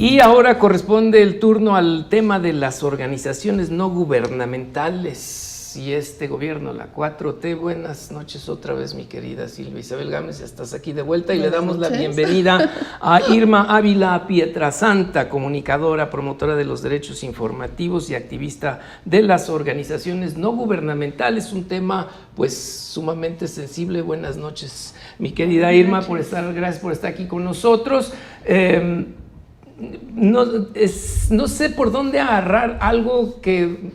Y ahora corresponde el turno al tema de las organizaciones no gubernamentales y este gobierno, la 4T. Buenas noches otra vez, mi querida Silvia Isabel Gámez, ya estás aquí de vuelta y le damos la bienvenida a Irma Ávila Pietrasanta, comunicadora, promotora de los derechos informativos y activista de las organizaciones no gubernamentales, un tema pues sumamente sensible. Buenas noches, mi querida Irma, gracias por estar aquí con nosotros. No sé por dónde agarrar algo que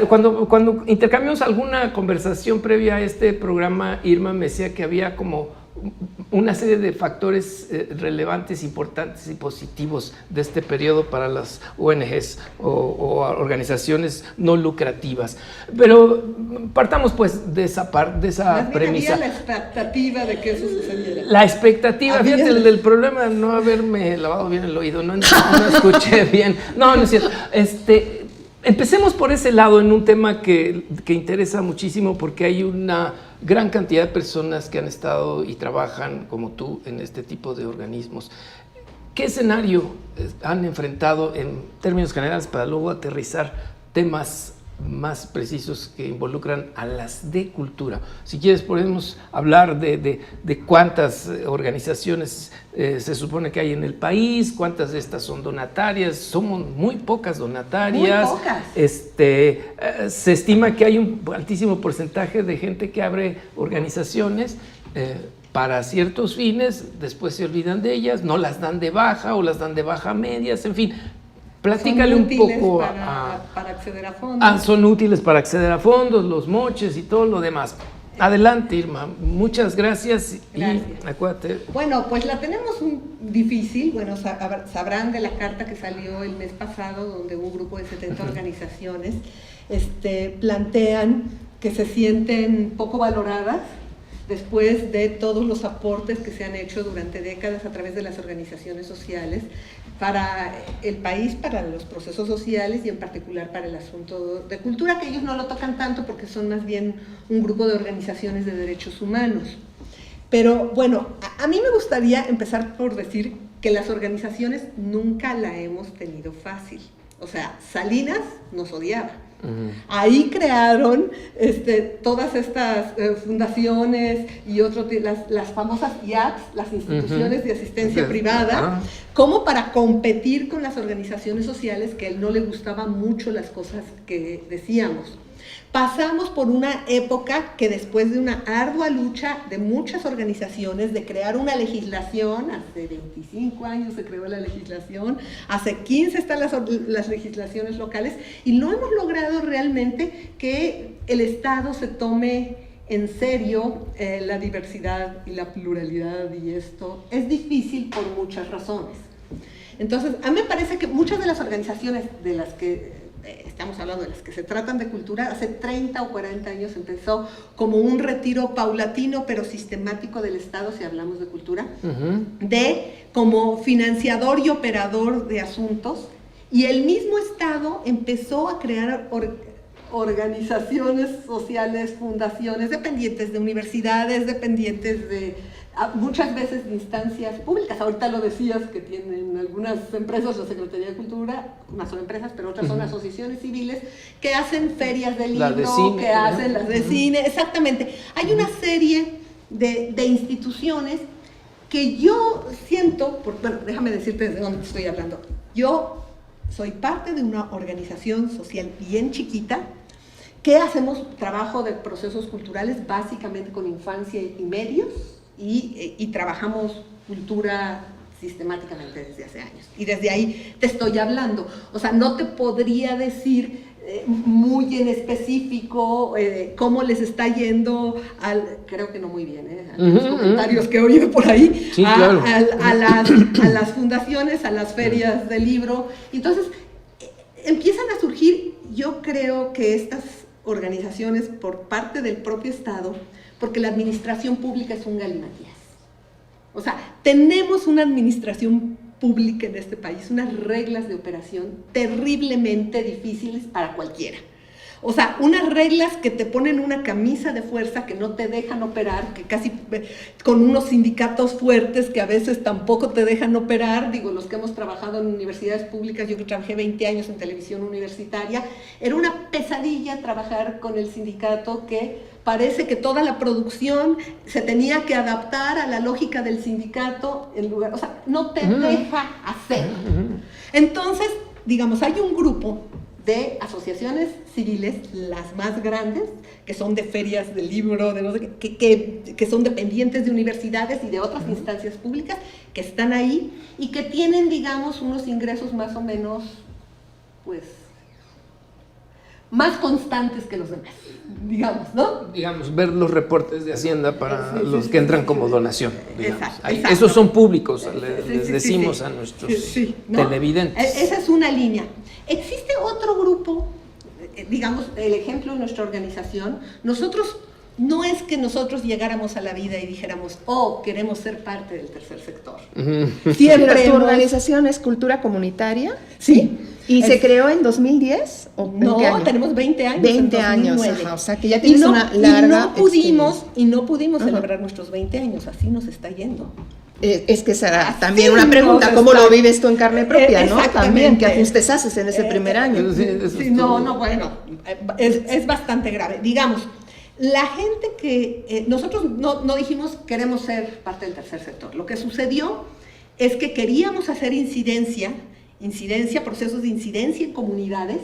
cuando intercambiamos alguna conversación previa a este programa, Irma me decía que había como una serie de factores relevantes, importantes y positivos de este periodo para las ONGs o organizaciones no lucrativas. Pero partamos pues de esa premisa. Había la expectativa de que eso sucediera. La expectativa, fíjate, el problema de no haberme lavado bien el oído, no escuché bien. No es cierto. Empecemos por ese lado en un tema que interesa muchísimo porque hay una gran cantidad de personas que han estado y trabajan como tú en este tipo de organismos. ¿Qué escenario han enfrentado en términos generales para luego aterrizar temas más precisos que involucran a las de cultura? Si quieres podemos hablar de cuántas organizaciones se supone que hay en el país, cuántas de estas son donatarias. Somos muy pocas donatarias. Muy pocas. Se estima que hay un altísimo porcentaje de gente que abre organizaciones para ciertos fines, después se olvidan de ellas, no las dan de baja o las dan de baja medias, en fin. Platícale un poco para acceder a fondos. Son útiles para acceder a fondos, los moches y todo lo demás. Adelante, Irma. Muchas gracias. Gracias. Y acuérdate. Bueno, pues la tenemos difícil. Bueno, sabrán de la carta que salió el mes pasado, donde un grupo de 70 organizaciones plantean que se sienten poco valoradas después de todos los aportes que se han hecho durante décadas a través de las organizaciones sociales para el país, para los procesos sociales y en particular para el asunto de cultura, que ellos no lo tocan tanto porque son más bien un grupo de organizaciones de derechos humanos. Pero bueno, a mí me gustaría empezar por decir que las organizaciones nunca la hemos tenido fácil. O sea, Salinas nos odiaba. Ahí crearon todas estas fundaciones y las famosas IACs, las instituciones de asistencia privada, como para competir con las organizaciones sociales, que a él no le gustaban mucho las cosas que decíamos. Pasamos por una época que después de una ardua lucha de muchas organizaciones de crear una legislación, hace 25 años se creó la legislación, hace 15 están las legislaciones locales y no hemos logrado realmente que el Estado se tome en serio la diversidad y la pluralidad, y esto es difícil por muchas razones. Entonces, a mí me parece que muchas de las organizaciones de las que estamos hablando, de las que se tratan de cultura, hace 30 o 40 años empezó como un retiro paulatino pero sistemático del Estado, si hablamos de cultura, como financiador y operador de asuntos, y el mismo Estado empezó a crear organizaciones sociales, fundaciones dependientes de universidades, dependientes de muchas veces de instancias públicas. Ahorita lo decías que tienen algunas empresas, la Secretaría de Cultura, unas son empresas, pero otras son asociaciones civiles que hacen ferias de libro, que hacen las de cine, exactamente. Hay una serie de instituciones que yo siento, bueno, déjame decirte desde dónde estoy hablando. Yo soy parte de una organización social bien chiquita que hacemos trabajo de procesos culturales básicamente con infancia y medios, y trabajamos cultura sistemáticamente desde hace años. Y desde ahí te estoy hablando. O sea, no te podría decir muy en específico cómo les está yendo, creo que no muy bien, a los comentarios que he oído por ahí, sí, claro, a las fundaciones, a las ferias del libro. Entonces, empiezan a surgir, yo creo que estas organizaciones por parte del propio Estado, porque la administración pública es un galimatías. O sea, tenemos una administración pública en este país, unas reglas de operación terriblemente difíciles para cualquiera. O sea, unas reglas que te ponen una camisa de fuerza que no te dejan operar, que casi con unos sindicatos fuertes que a veces tampoco te dejan operar. Digo, los que hemos trabajado en universidades públicas, yo que trabajé 20 años en televisión universitaria, era una pesadilla trabajar con el sindicato que parece que toda la producción se tenía que adaptar a la lógica del sindicato en lugar, o sea, no te deja hacer. Entonces, digamos, hay un grupo de asociaciones civiles, las más grandes, que son de ferias de libro, de no sé qué, que son dependientes de universidades y de otras instancias públicas, que están ahí y que tienen, digamos, unos ingresos más o menos, pues, más constantes que los demás, digamos, ¿no? Digamos, ver los reportes de Hacienda para los que entran como donación. Exacto. Esos son públicos, les decimos a nuestros ¿no? televidentes. Esa es una línea. Existe otro grupo, digamos, el ejemplo de nuestra organización. Nosotros, no es que nosotros llegáramos a la vida y dijéramos, oh, queremos ser parte del tercer sector. Siempre. ¿Tu organización es Cultura Comunitaria? Sí. ¿Y se creó en 2010? ¿O no, tenemos 20 años. 20 años, ajá, o sea que ya tienes una larga y no pudimos celebrar nuestros 20 años, así nos está yendo. Es que será también una pregunta, ¿cómo lo vives tú en carne propia, no? También, ¿qué ajustes haces en ese primer año? Bueno, es bastante grave. Digamos, la gente que, nosotros no dijimos queremos ser parte del tercer sector. Lo que sucedió es que queríamos hacer incidencia, procesos de incidencia en comunidades,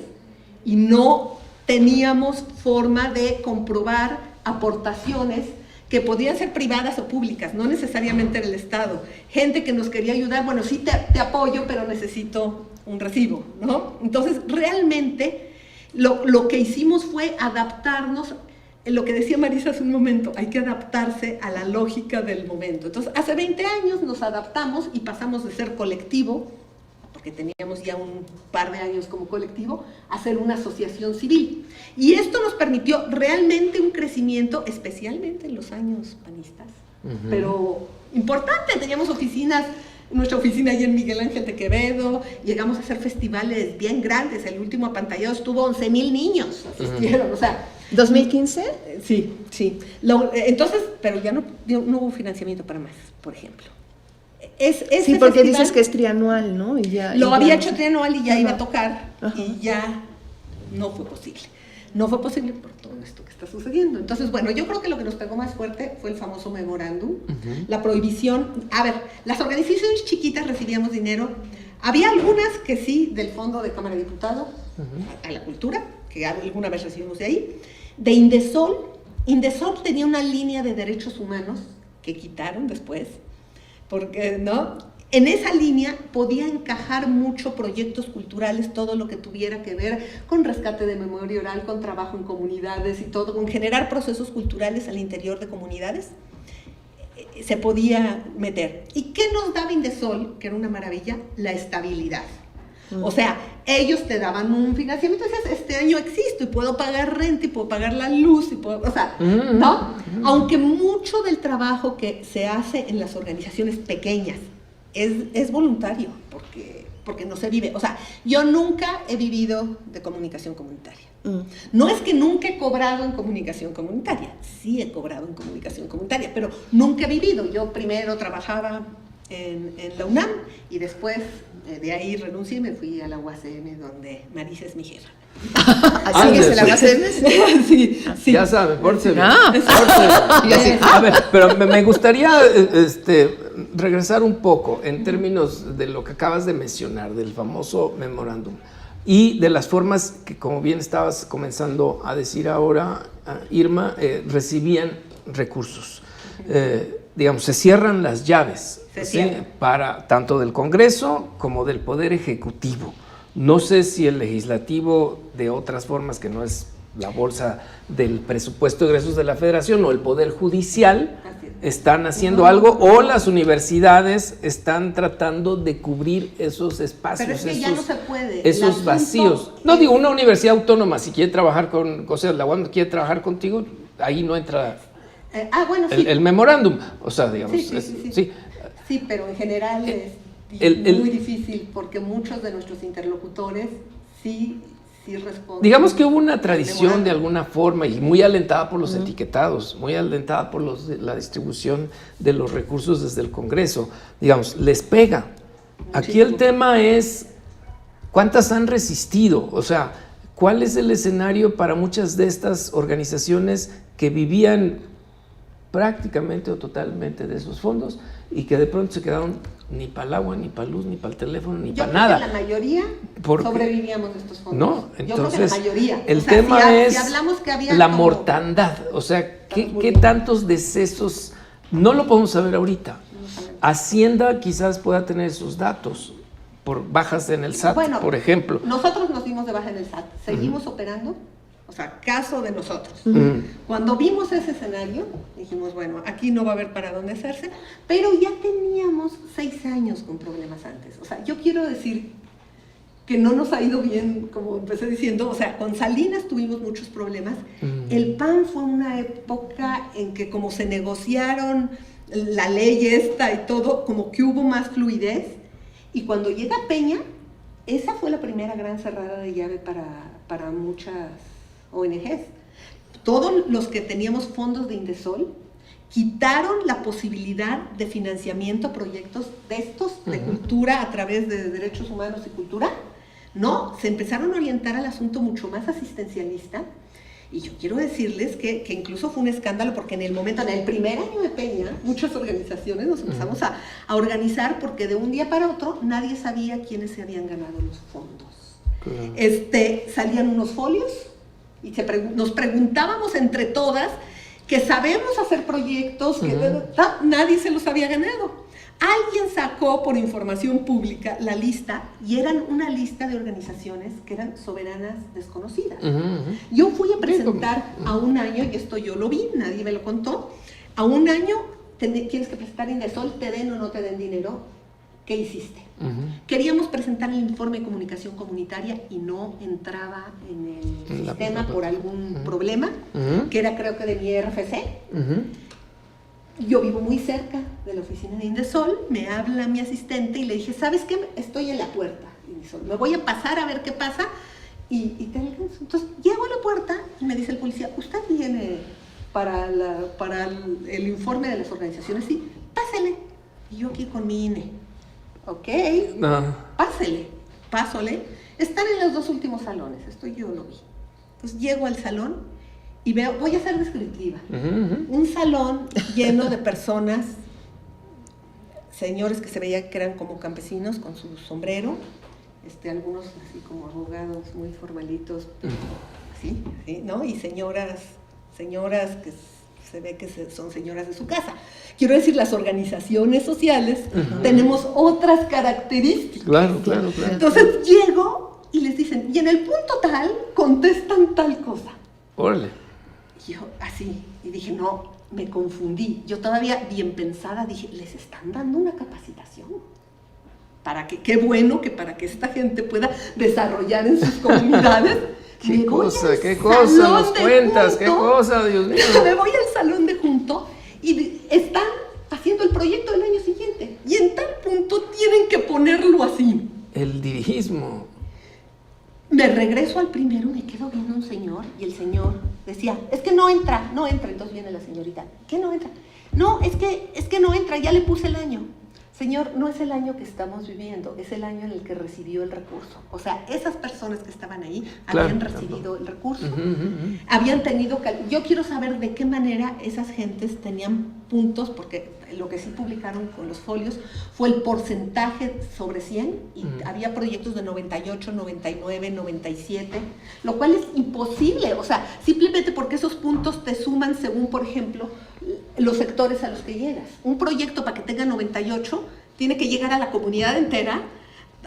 y no teníamos forma de comprobar aportaciones que podían ser privadas o públicas, no necesariamente del Estado. Gente que nos quería ayudar, bueno, sí te apoyo, pero necesito un recibo, ¿no? Entonces, realmente, lo que hicimos fue adaptarnos, lo que decía Marisa hace un momento, hay que adaptarse a la lógica del momento. Entonces, hace 20 años nos adaptamos y pasamos de ser colectivo, porque teníamos ya un par de años como colectivo, a ser una asociación civil. Y esto nos permitió realmente un crecimiento, especialmente en los años panistas, pero importante. Teníamos oficinas, nuestra oficina allí en Miguel Ángel de Quevedo, llegamos a hacer festivales bien grandes. El último apantallado estuvo 11,000 niños, asistieron, o sea... ¿2015? Sí. Entonces, pero ya no hubo financiamiento para más, por ejemplo. Sí, porque dices que es trianual, ¿no? Había hecho trianual y ya iba a tocar, y ya no fue posible. No fue posible por todo esto que está sucediendo. Entonces, bueno, yo creo que lo que nos pegó más fuerte fue el famoso memorándum, la prohibición. A ver, las organizaciones chiquitas recibíamos dinero. Había algunas que sí, del Fondo de Cámara de Diputados, a la Cultura, que alguna vez recibimos de ahí. De Indesol tenía una línea de derechos humanos que quitaron después, porque, ¿no? En esa línea podía encajar mucho proyectos culturales, todo lo que tuviera que ver con rescate de memoria oral, con trabajo en comunidades y todo, con generar procesos culturales al interior de comunidades, se podía meter. ¿Y qué nos daba Indesol? Que era una maravilla, la estabilidad. O sea, ellos te daban un financiamiento, entonces este año existo y puedo pagar renta y puedo pagar la luz, y puedo, o sea, ¿no? Aunque mucho del trabajo que se hace en las organizaciones pequeñas es voluntario, porque no se vive. O sea, yo nunca he vivido de comunicación comunitaria. No es que nunca he cobrado en comunicación comunitaria, sí he cobrado en comunicación comunitaria, pero nunca he vivido. Yo primero trabajaba en la UNAM y después de ahí renuncié y me fui a la UACM, donde Marisa es mi jefa. ¿Sigues en la UACM? Sí. Ya sabe, pórtese bien. A ver, pero me gustaría regresar un poco en términos de lo que acabas de mencionar, del famoso memorándum, y de las formas que, como bien estabas comenzando a decir ahora, Irma, recibían recursos. Digamos, se cierran las llaves, ¿sí? Para tanto del Congreso como del Poder Ejecutivo. No sé si el Legislativo, de otras formas que no es la bolsa del presupuesto de egresos de la Federación, o el Poder Judicial, están haciendo algo, o las universidades están tratando de cubrir esos espacios, pero es que ya no se puede. Esos vacíos. No digo, una universidad autónoma, si quiere trabajar o sea, la UAM quiere trabajar contigo, ahí no entra bueno, sí. el memorándum, o sea, digamos. Sí, pero en general es muy difícil, porque muchos de nuestros interlocutores sí sí responde. Digamos que hubo una tradición de alguna forma y muy alentada por los etiquetados, muy alentada por la distribución de los recursos desde el Congreso. Digamos, les pega. Aquí el tema es cuántas han resistido, o sea, cuál es el escenario para muchas de estas organizaciones que vivían prácticamente o totalmente de esos fondos y que de pronto se quedaron ni para el agua, ni para la luz, ni para el teléfono, ni para nada. Yo creo que la mayoría sobrevivíamos de estos fondos. No, entonces, yo creo que la mayoría. el tema es si hablamos que había la mortandad, o sea, ¿qué tantos decesos? No lo podemos saber ahorita. Hacienda quizás pueda tener esos datos por bajas en el SAT, bueno, por ejemplo. Nosotros nos dimos de baja en el SAT, seguimos operando, o sea, caso de nosotros. Cuando vimos ese escenario, dijimos, bueno, aquí no va a haber para dónde hacerse, pero ya teníamos 6 años con problemas antes. O sea, yo quiero decir que no nos ha ido bien, como empecé diciendo, o sea, con Salinas tuvimos muchos problemas. El PAN fue una época en que como se negociaron la ley esta y todo, como que hubo más fluidez, y cuando llega Peña, esa fue la primera gran cerrada de llave para muchas ONGs. Todos los que teníamos fondos de Indesol quitaron la posibilidad de financiamiento a proyectos de estos, de cultura a través de derechos humanos y cultura. No, se empezaron a orientar al asunto mucho más asistencialista. Y yo quiero decirles que incluso fue un escándalo porque en el primer año de Peña, muchas organizaciones nos empezamos a organizar porque de un día para otro nadie sabía quiénes se habían ganado los fondos. Salían unos folios y nos preguntábamos entre todas que sabemos hacer proyectos, que nadie se los había ganado. Alguien sacó por información pública la lista y eran una lista de organizaciones que eran soberanas desconocidas. Yo fui a presentar a un año, y esto yo lo vi, nadie me lo contó, a un año tienes que presentar Indesol, te den o no te den dinero, ¿qué hiciste? Queríamos presentar el informe de comunicación comunitaria y no entraba en el sistema por algún problema, que era creo que de mi RFC. Yo vivo muy cerca de la oficina de Indesol, me habla mi asistente y le dije, ¿sabes qué? Estoy en la puerta, Indesol, me voy a pasar a ver qué pasa y te alcanzo. Entonces llego a la puerta y me dice el policía, ¿usted viene para el informe de las organizaciones? Sí, pásele. Y yo aquí con mi INE. Ok, pásale. Están en los 2 últimos salones, esto yo lo vi. Entonces llego al salón y veo, voy a ser descriptiva, un salón lleno de personas, señores que se veía que eran como campesinos con su sombrero, algunos así como abogados muy formalitos, así, ¿no? Y señoras que se ve que son señoras de su casa. Quiero decir, las organizaciones sociales tenemos otras características. Claro. Entonces llego y les dicen, y en el punto tal contestan tal cosa. Órale. Yo así, y dije, no, me confundí. Yo todavía bien pensada dije, les están dando una capacitación. Qué bueno que para que esta gente pueda desarrollar en sus comunidades. ¿Qué cosa nos cuentas? ¿Qué cosa, Dios mío? Me voy al salón de junto y están haciendo el proyecto del año siguiente. Y en tal punto tienen que ponerlo así. El dirigismo. Me regreso al primero, me quedo viendo a un señor y el señor decía, es que no entra. Entonces viene la señorita, ¿qué no entra? No, es que no entra, ya le puse el año. Señor, no es el año que estamos viviendo, es el año en el que recibió el recurso. O sea, esas personas que estaban ahí habían recibido el recurso, habían tenido... Yo quiero saber de qué manera esas gentes tenían puntos, porque lo que sí publicaron con los folios fue el porcentaje sobre 100, y había proyectos de 98, 99, 97, lo cual es imposible, o sea, simplemente porque esos puntos te suman según, por ejemplo, los sectores a los que llegas. Un proyecto para que tenga 98 tiene que llegar a la comunidad entera,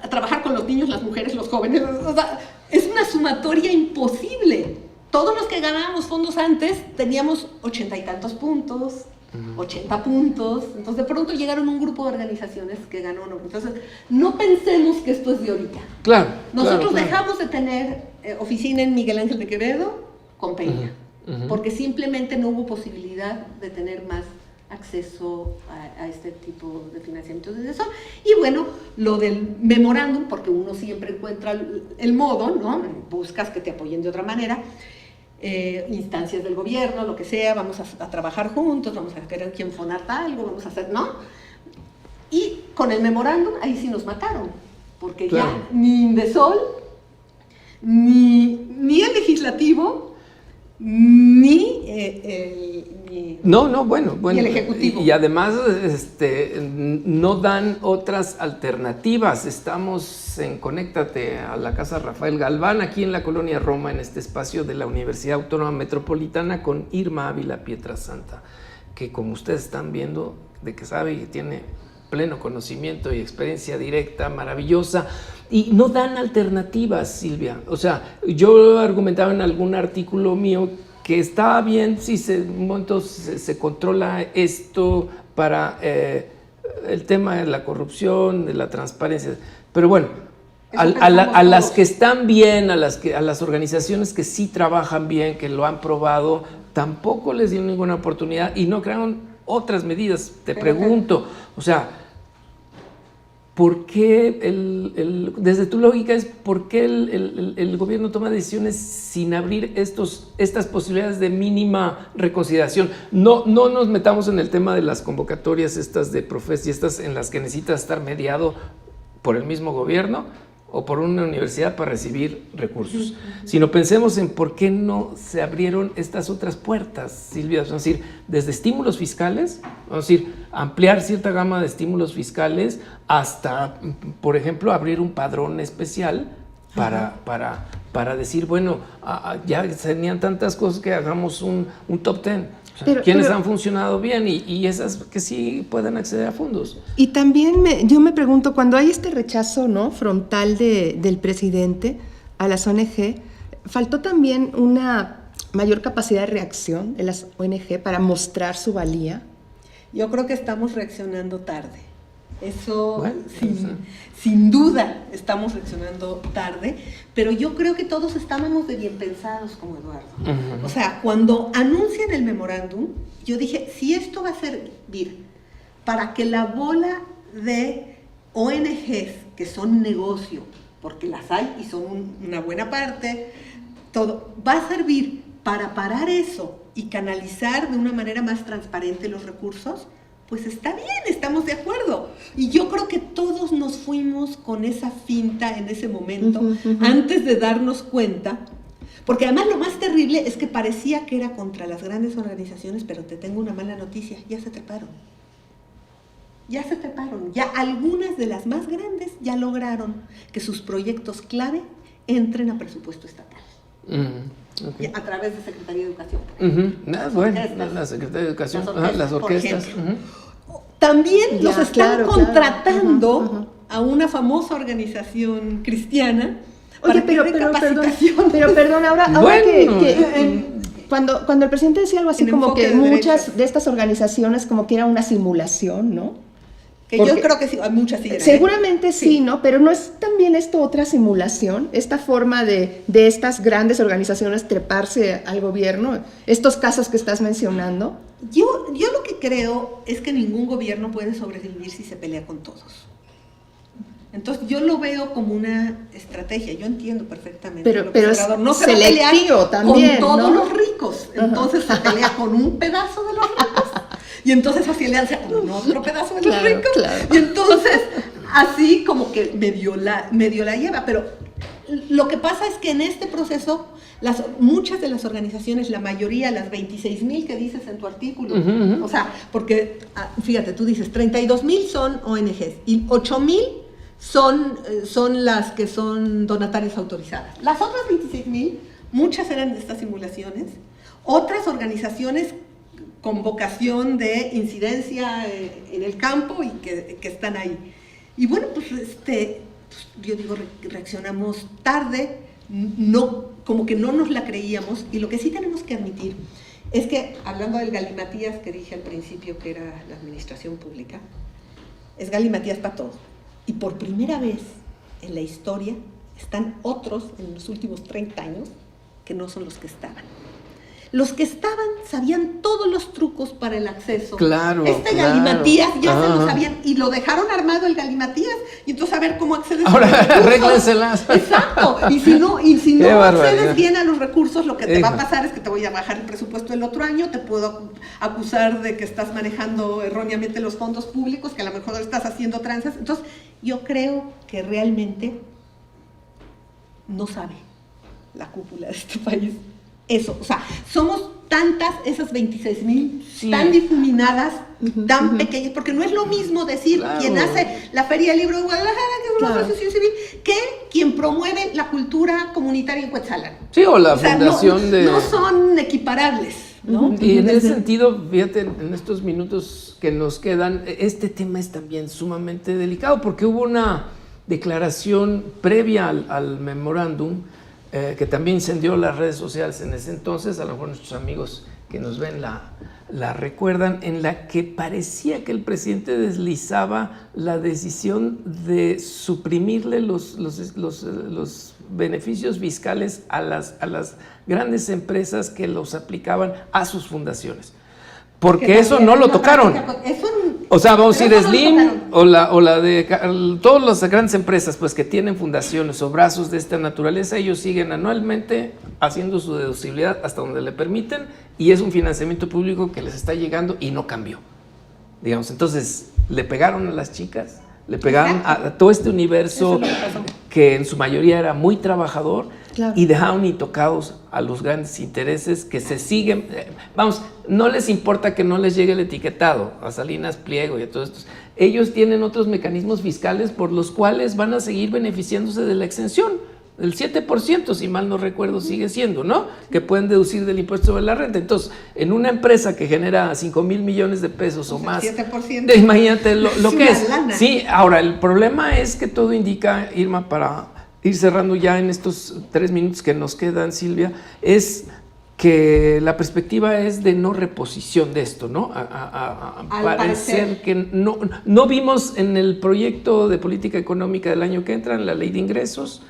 a trabajar con los niños, las mujeres, los jóvenes, o sea, es una sumatoria imposible. Todos los que ganábamos fondos antes teníamos 80 y tantos puntos, 80 puntos, entonces de pronto llegaron un grupo de organizaciones que ganó, entonces no pensemos que esto es de ahorita. Nosotros dejamos de tener oficina en Miguel Ángel de Quevedo con Peña, porque simplemente no hubo posibilidad de tener más acceso a este tipo de financiamiento desde eso. Y bueno, lo del memorándum, porque uno siempre encuentra el modo, ¿no? Buscas que te apoyen de otra manera, instancias del gobierno, lo que sea, vamos a trabajar juntos, vamos a querer quién fonata algo, vamos a hacer, ¿no? Y con el memorándum, ahí sí nos mataron, porque claro, ya ni Indesol, ni el legislativo, ni el Ejecutivo. Y además no dan otras alternativas. Estamos en Conéctate a la Casa Rafael Galván, aquí en la Colonia Roma, en este espacio de la Universidad Autónoma Metropolitana, con Irma Ávila Pietrasanta, que como ustedes están viendo, de que sabe y tiene pleno conocimiento y experiencia directa, maravillosa, y no dan alternativas, Silvia. O sea, yo argumentaba en algún artículo mío que está bien si un momento se controla esto para el tema de la corrupción, de la transparencia, pero bueno, a las que están bien, a las organizaciones que sí trabajan bien, que lo han probado, tampoco les dieron ninguna oportunidad y no crearon otras medidas. Te pregunto, o sea, ¿por qué desde tu lógica por qué el gobierno toma decisiones sin abrir estas posibilidades de mínima reconsideración? No nos metamos en el tema de las convocatorias estas de Profes y estas en las que necesita estar mediado por el mismo gobierno o por una universidad para recibir recursos, sino pensemos en por qué no se abrieron estas otras puertas, Silvia. Es decir, desde estímulos fiscales, vamos a decir, ampliar cierta gama de estímulos fiscales hasta, por ejemplo, abrir un padrón especial para decir, bueno, ya tenían tantas cosas que hagamos un top 10. O sea, ¿quiénes han funcionado bien y esas que sí pueden acceder a fondos? Y también yo me pregunto, cuando hay este rechazo, ¿no?, frontal del presidente a las ONG, ¿faltó también una mayor capacidad de reacción de las ONG para mostrar su valía? Yo creo que estamos reaccionando tarde. Eso, bueno, sin duda, estamos reaccionando tarde, pero yo creo que todos estábamos de bien pensados como Eduardo. O sea, cuando anuncian el memorándum, yo dije, si esto va a servir para que la bola de ONGs, que son negocio, porque las hay y son una buena parte, todo, va a servir para parar eso y canalizar de una manera más transparente los recursos, pues está bien, estamos de acuerdo. Y yo creo que todos nos fuimos con esa finta en ese momento, antes de darnos cuenta, porque además lo más terrible es que parecía que era contra las grandes organizaciones, pero te tengo una mala noticia, ya se treparon. Ya algunas de las más grandes ya lograron que sus proyectos clave entren a presupuesto estatal. Okay. A través de Secretaría de Educación. La Secretaría de Educación, las orquestas. También los están contratando a una famosa organización cristiana. Oye, pero perdón, ahora cuando el presidente decía algo así como que muchas de estas organizaciones como que era una simulación, ¿no? Que porque yo creo que sí, muchas sí eran. Seguramente sí, ¿no? Pero ¿no es también esto otra simulación? Esta forma de estas grandes organizaciones treparse al gobierno, estos casos que estás mencionando. Yo lo que creo es que ningún gobierno puede sobrevivir si se pelea con todos. Entonces yo lo veo como una estrategia, yo entiendo perfectamente. Pero no se selectivo también, con todos los ricos, entonces se pelea con un pedazo de los ricos. Y entonces hace alianza con otro pedazo de los ricos. Claro. Y entonces así como que medio la lleva. Pero lo que pasa es que en este proceso muchas de las organizaciones, la mayoría, las 26,000 que dices en tu artículo, o sea, porque fíjate, tú dices 32,000 son ONGs y 8,000 son las que son donatarias autorizadas. Las otras 26,000, muchas eran de estas simulaciones, otras organizaciones con vocación de incidencia en el campo y que están ahí. Y bueno, pues yo digo, reaccionamos tarde, como que no nos la creíamos, y lo que sí tenemos que admitir es que, hablando del galimatías que dije al principio que era la administración pública, es galimatías para todo. Y por primera vez en la historia están otros en los últimos 30 años que no son los que estaban. los que estaban sabían todos los trucos para el acceso. Claro, galimatías ya se lo Ajá. sabían y lo dejaron armado el galimatías. Y entonces a ver cómo accedes Ahora, a los recursos. arréglenselas. Exacto. Y si no Qué barbaridad. accedes bien a los recursos, lo que te va a Hijo. pasar es que te voy a bajar el presupuesto el otro año, te puedo acusar de que estás manejando erróneamente los fondos públicos, que a lo mejor estás haciendo tranzas. Entonces, yo creo que realmente no sabe la cúpula de este país eso. O sea, somos tantas, esas 26,000, Sí. tan difuminadas, tan pequeñas, porque no es lo mismo decir Claro. quien hace la Feria del Libro de Guadalajara, que es una Claro. asociación civil, que quien promueve la cultura comunitaria en Cuetzalan. Sí, o la O sea, fundación de... no son equiparables, ¿no? Y en ese sentido, fíjate, en estos minutos que nos quedan, este tema es también sumamente delicado porque hubo una declaración previa al memorándum que también incendió las redes sociales en ese entonces, a lo mejor nuestros amigos que nos ven la recuerdan, en la que parecía que el presidente deslizaba la decisión de suprimirle los beneficios fiscales a las grandes empresas que los aplicaban a sus fundaciones. Porque Que eso también no es lo una tocaron. práctica O sea, vamos a pero decir eso no lo Slim tocaron. o la de todas las grandes empresas pues que tienen fundaciones o brazos de esta naturaleza, ellos siguen anualmente haciendo su deducibilidad hasta donde le permiten y es un financiamiento público que les está llegando y no cambió. Digamos, entonces le pegaron a las chicas, le pegaron a todo este universo Eso es lo que pasó. que en su mayoría era muy trabajador. Claro. Y dejaron intocados a los grandes intereses que se siguen, vamos, no les importa que no les llegue el etiquetado a Salinas Pliego y a todos estos. Ellos tienen otros mecanismos fiscales por los cuales van a seguir beneficiándose de la exención. El 7%, si mal no recuerdo, sigue siendo, ¿no? Que pueden deducir del impuesto sobre la renta. Entonces, en una empresa que genera 5,000 millones de pesos o Pues más, el 7%. imagínate lo Es que una es. lana. Sí, ahora, el problema es que todo indica, Irma, para ir cerrando ya en estos 3 minutos que nos quedan, Silvia, es que la perspectiva es de no reposición de esto, ¿no? Al Parecer parecer. que no vimos en el proyecto de política económica del año que entra, en la ley de ingresos,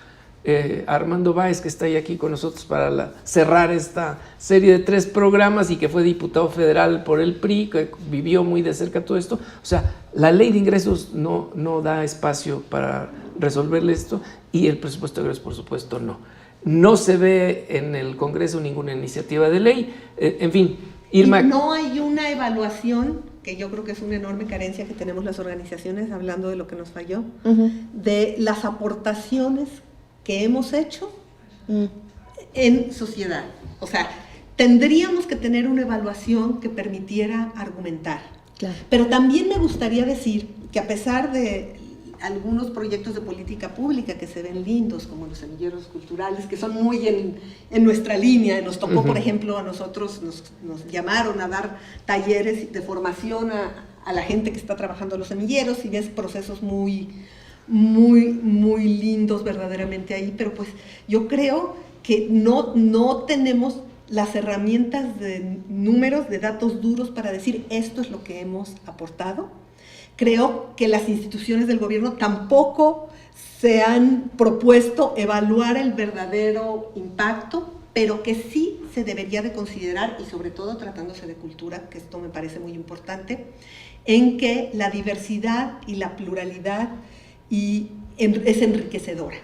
Armando Báez, que está ahí aquí con nosotros para cerrar esta serie de 3 programas y que fue diputado federal por el PRI, que vivió muy de cerca todo esto. O sea, la ley de ingresos no da espacio para resolverle esto y el presupuesto de egresos, por supuesto, no. No se ve en el Congreso ninguna iniciativa de ley. En fin, Irma. Y no hay una evaluación, que yo creo que es una enorme carencia que tenemos las organizaciones, hablando de lo que nos falló, de las aportaciones que hemos hecho en sociedad. O sea, tendríamos que tener una evaluación que permitiera argumentar. Claro. Pero también me gustaría decir que a pesar de algunos proyectos de política pública que se ven lindos, como los semilleros culturales, que son muy en nuestra línea, nos tocó, por ejemplo, a nosotros nos llamaron a dar talleres de formación a la gente que está trabajando los semilleros y ves procesos muy lindos verdaderamente ahí, pero pues yo creo que no tenemos las herramientas de números, de datos duros para decir esto es lo que hemos aportado. Creo que las instituciones del gobierno tampoco se han propuesto evaluar el verdadero impacto, pero que sí se debería de considerar, y sobre todo tratándose de cultura, que esto me parece muy importante, en que la diversidad y la pluralidad es enriquecedora.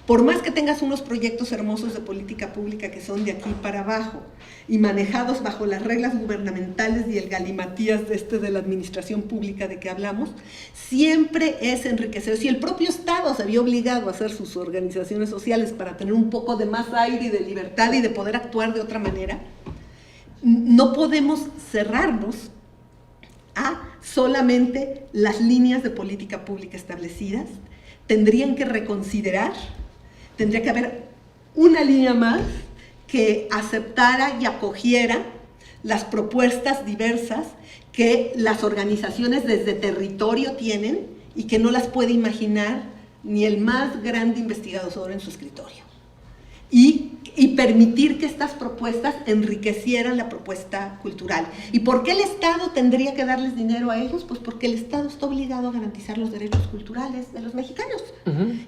Por más que tengas unos proyectos hermosos de política pública que son de aquí para abajo y manejados bajo las reglas gubernamentales y el galimatías de la administración pública de que hablamos, siempre es enriquecedor. Si el propio Estado se vio obligado a hacer sus organizaciones sociales para tener un poco de más aire y de libertad y de poder actuar de otra manera, no podemos cerrarnos a solamente las líneas de política pública establecidas. Tendrían que reconsiderar, tendría que haber una línea más que aceptara y acogiera las propuestas diversas que las organizaciones desde territorio tienen y que no las puede imaginar ni el más grande investigador en su escritorio. Y permitir que estas propuestas enriquecieran la propuesta cultural. ¿Y por qué el Estado tendría que darles dinero a ellos? Pues porque el Estado está obligado a garantizar los derechos culturales de los mexicanos.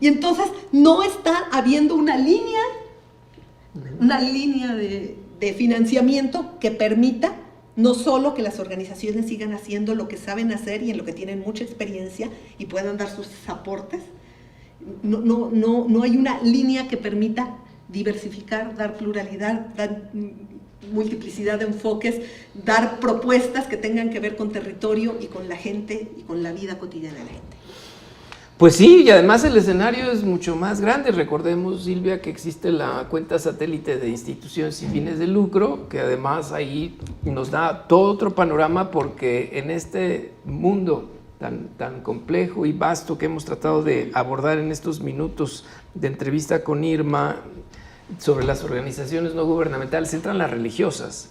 Y entonces no está habiendo una línea de financiamiento que permita no solo que las organizaciones sigan haciendo lo que saben hacer y en lo que tienen mucha experiencia y puedan dar sus aportes. No hay una línea que permita diversificar, dar pluralidad, dar multiplicidad de enfoques, dar propuestas que tengan que ver con territorio y con la gente y con la vida cotidiana de la gente. Pues sí, y además el escenario es mucho más grande. Recordemos, Silvia, que existe la cuenta satélite de instituciones sin fines de lucro, que además ahí nos da todo otro panorama, porque en este mundo tan complejo y vasto que hemos tratado de abordar en estos minutos de entrevista con Irma sobre las organizaciones no gubernamentales, entran las religiosas,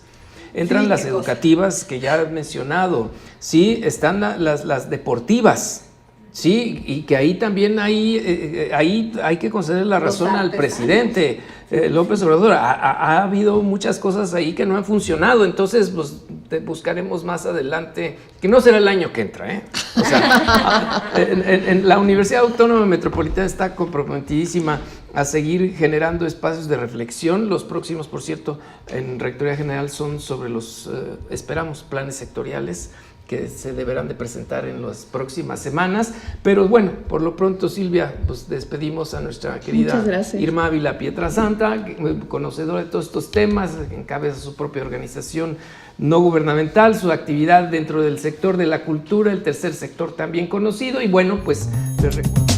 entran las educativas que ya has mencionado, sí, están las deportivas. Sí, y que ahí también ahí hay que conceder la razón al presidente López Obrador. Ha habido muchas cosas ahí que no han funcionado, entonces pues buscaremos más adelante, que no será el año que entra, ¿eh? O sea, en la Universidad Autónoma Metropolitana está comprometidísima a seguir generando espacios de reflexión. Los próximos, por cierto, en Rectoría General son sobre los, esperamos, planes sectoriales que se deberán de presentar en las próximas semanas. Pero bueno, por lo pronto, Silvia, pues despedimos a nuestra querida Irma Ávila Pietrasanta, conocedora de todos estos temas, encabeza su propia organización no gubernamental, su actividad dentro del sector de la cultura, el tercer sector también conocido, y bueno, pues les recuerdo.